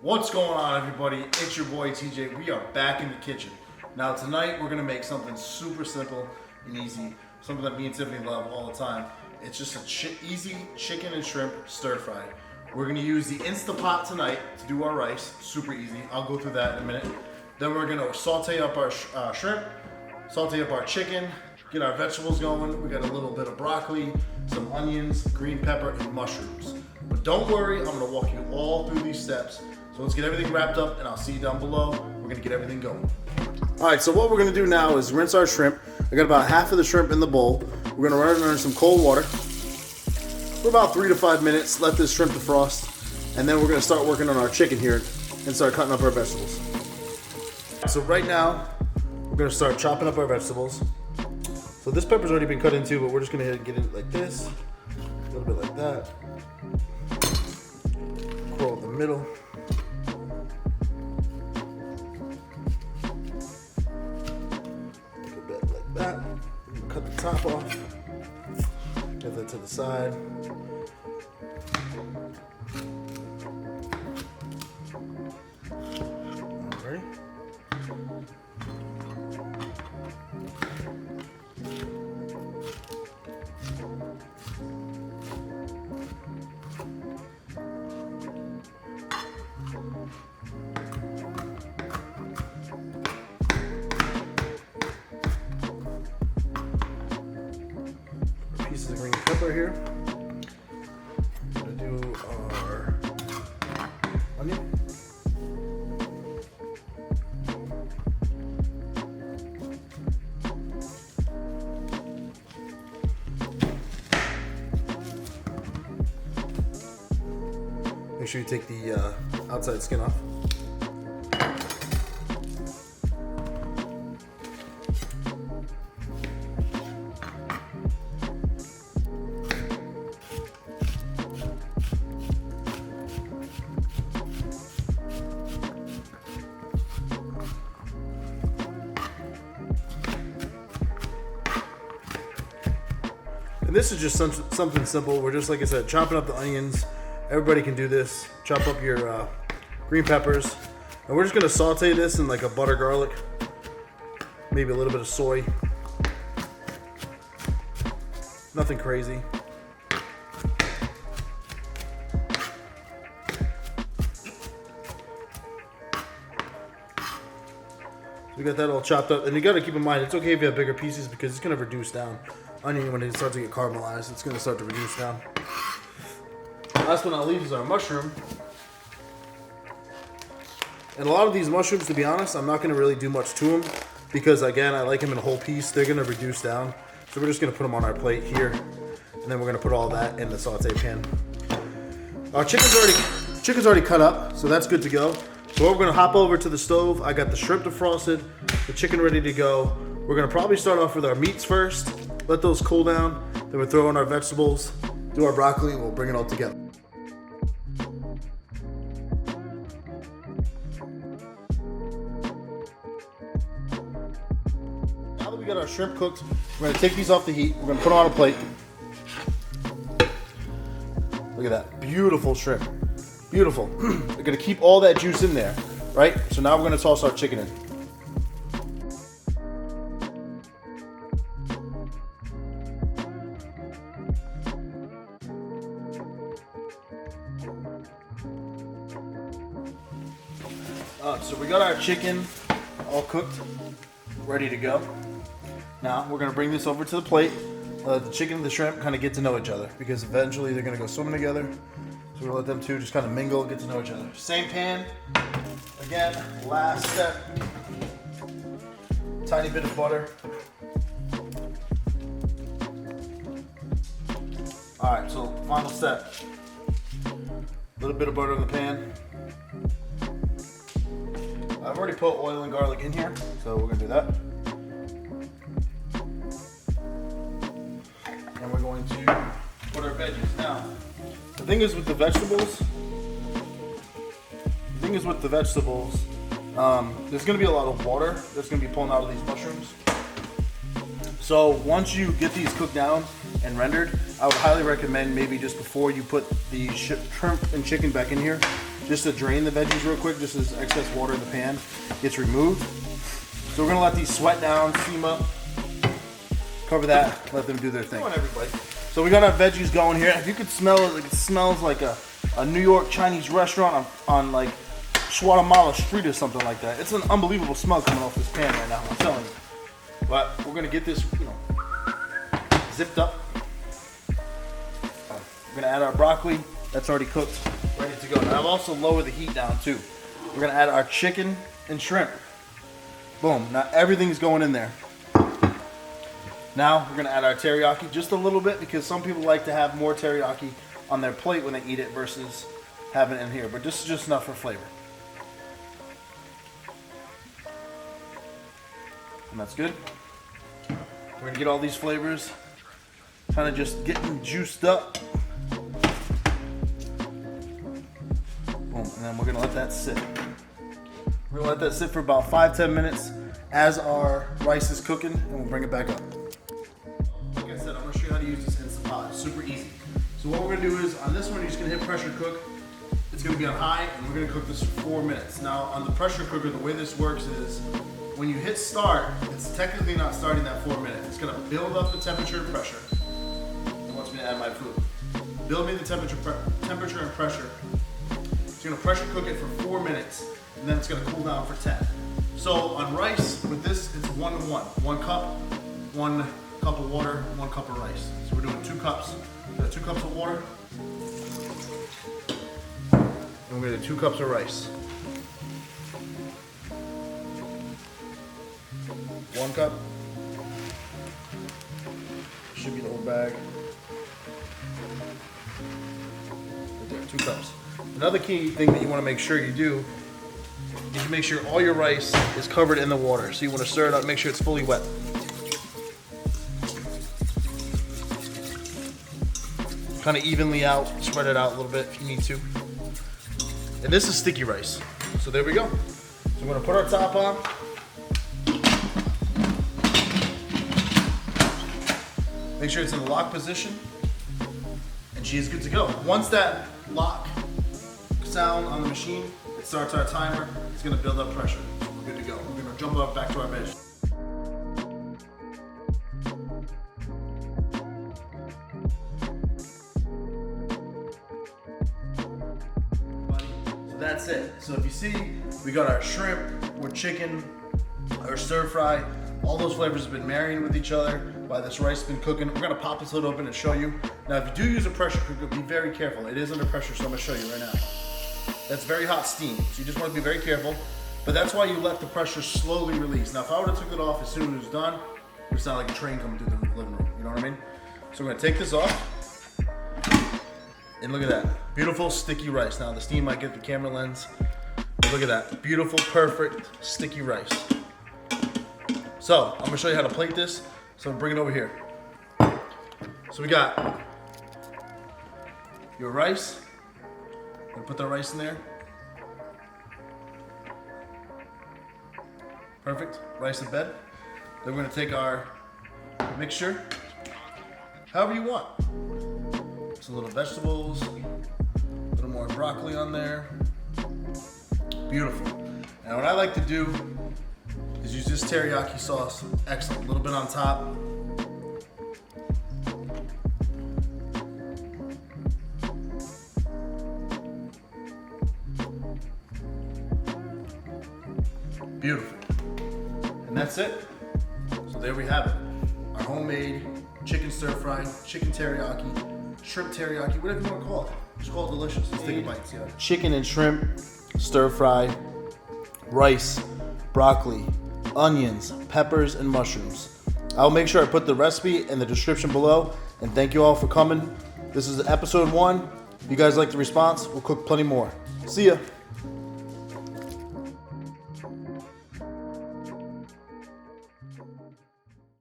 What's going on, everybody? It's your boy TJ. We are back in the kitchen. Now tonight we're gonna make something super simple and easy, something that me and Tiffany love all the time. It's just a easy chicken and shrimp stir fry. We're gonna use the Instapot tonight to do our rice. Super easy. I'll go through that in a minute. Then we're gonna saute up our shrimp, saute up our chicken, get our vegetables going. We got a little bit of broccoli, some onions, green pepper, and mushrooms. But don't worry, I'm gonna walk you all through these steps. So let's get everything wrapped up and I'll see you down below. We're gonna get everything going. All right, so what we're gonna do now is rinse our shrimp. I got about half of the shrimp in the bowl. We're gonna run it under some cold water for about 3 to 5 minutes, let this shrimp defrost, and then we're gonna start working on our chicken here and start cutting up our vegetables. So right now, we're gonna start chopping up our vegetables. So this pepper's already been cut into, but we're just gonna get it like this, a little bit like that. Curl in the middle. A bit like that. Cut the top off. Get that to the side. Alright. Pieces of green pepper here. We're gonna do our onion. Make sure you take the outside skin off. And this is just something simple. We're just, like I said, chopping up the onions. Everybody can do this. Chop up your green peppers. And we're just gonna saute this in like a butter garlic. Maybe a little bit of soy. Nothing crazy. So we got that all chopped up. And you gotta keep in mind, it's okay if you have bigger pieces because it's gonna reduce down. Onion, when it starts to get caramelized, it's gonna start to reduce down. Last but not least is our mushroom. And a lot of these mushrooms, to be honest, I'm not gonna really do much to them because, again, I like them in a whole piece. They're gonna reduce down. So we're just gonna put them on our plate here. And then we're gonna put all that in the saute pan. Our chicken's already cut up, so that's good to go. So we're gonna hop over to the stove. I got the shrimp defrosted, the chicken ready to go. We're gonna probably start off with our meats first. Let those cool down. Then we'll throw in our vegetables, do our broccoli, and we'll bring it all together. Now that we got our shrimp cooked, we're gonna take these off the heat. We're gonna put them on a plate. Look at that, beautiful shrimp. Beautiful. We're gonna keep all that juice in there, right? So now we're gonna toss our chicken in. So we got our chicken all cooked, ready to go. Now we're gonna bring this over to the plate. The chicken and the shrimp kind of get to know each other because eventually they're gonna go swimming together. So we're gonna let them two just kind of mingle, get to know each other. Same pan, again, last step. Tiny bit of butter. All right, so final step. A little bit of butter in the pan. I've already put oil and garlic in here, so we're gonna do that. And we're going to put our veggies. Now, the thing is with the vegetables, there's gonna be a lot of water that's gonna be pulling out of these mushrooms. So once you get these cooked down and rendered, I would highly recommend maybe just before you put the shrimp and chicken back in here, just to drain the veggies real quick, just as excess water in the pan gets removed. So we're gonna let these sweat down, steam up, cover that, let them do their thing. Come on, everybody. So we got our veggies going here. If you could smell it, it smells like a New York Chinese restaurant on like Guatemala Street or something like that. It's an unbelievable smell coming off this pan right now, I'm telling you. But we're gonna get this, zipped up. We're gonna add our broccoli. That's already cooked, ready to go. Now I've also lowered the heat down too. We're gonna add our chicken and shrimp. Boom, now everything's going in there. Now we're gonna add our teriyaki, just a little bit, because some people like to have more teriyaki on their plate when they eat it versus having it in here. But this is just enough for flavor. And that's good. We're gonna get all these flavors kind of just getting juiced up. Boom, and then we're gonna let that sit. We're gonna let that sit for about 5-10 minutes as our rice is cooking, and we'll bring it back up. Like I said, I'm gonna show you how to use this Instant Pot. It's super easy. So what we're gonna do is, on this one, you're just gonna hit pressure cook. It's gonna be on high, and we're gonna cook this for 4 minutes. Now, on the pressure cooker, the way this works is, when you hit start, it's technically not starting that 4 minutes. It's gonna build up the temperature and pressure. It wants me to add my food. Build me the temperature and pressure. It's gonna pressure cook it for 4 minutes, and then it's gonna cool down for 10. So on rice, with this, it's 1-to-1. 1 cup of water, 1 cup of rice. So we're doing 2 cups. We got 2 cups of water, and we're gonna do 2 cups of rice. 1 cup. Should be the whole bag. Right there, 2 cups. Another key thing that you want to make sure you do is you make sure all your rice is covered in the water. So you want to stir it up, make sure it's fully wet. Kind of evenly out, spread it out a little bit if you need to. And this is sticky rice. So there we go. So we're gonna put our top on. Make sure it's in the lock position, and she is good to go. Once that lock sound on the machine, it starts our timer. It's gonna build up pressure. So we're good to go. We're gonna jump up back to our veg. So that's it. So if you see, we got our shrimp, our chicken, our stir fry. All those flavors have been marrying with each other while this rice has been cooking. We're gonna pop this lid open and show you. Now, if you do use a pressure cooker, be very careful. It is under pressure, so I'm gonna show you right now. That's very hot steam, so you just wanna be very careful. But that's why you let the pressure slowly release. Now, if I would've took it off as soon as it was done, it would sound like a train coming through the living room, you know what I mean? So we're gonna take this off, and look at that. Beautiful, sticky rice. Now, the steam might get the camera lens, but look at that. Beautiful, perfect, sticky rice. So, I'm gonna show you how to plate this. So bring it over here. So we got your rice. We're gonna put the rice in there. Perfect, rice in bed. Then we're gonna take our mixture, however you want. Some little vegetables, a little more broccoli on there. Beautiful. Now what I like to do is use this teriyaki sauce. Excellent. A little bit on top. Beautiful. And that's it. So there we have it. Our homemade chicken stir fry, chicken teriyaki, shrimp teriyaki, whatever you want to call it. Just call it delicious. Let's take a bite. Yeah. Chicken and shrimp stir fry, rice, broccoli, onions, peppers, and mushrooms. I'll make sure I put the recipe in the description below. And thank you all for coming. This is episode 1. If you guys like the response, we'll cook plenty more. See ya.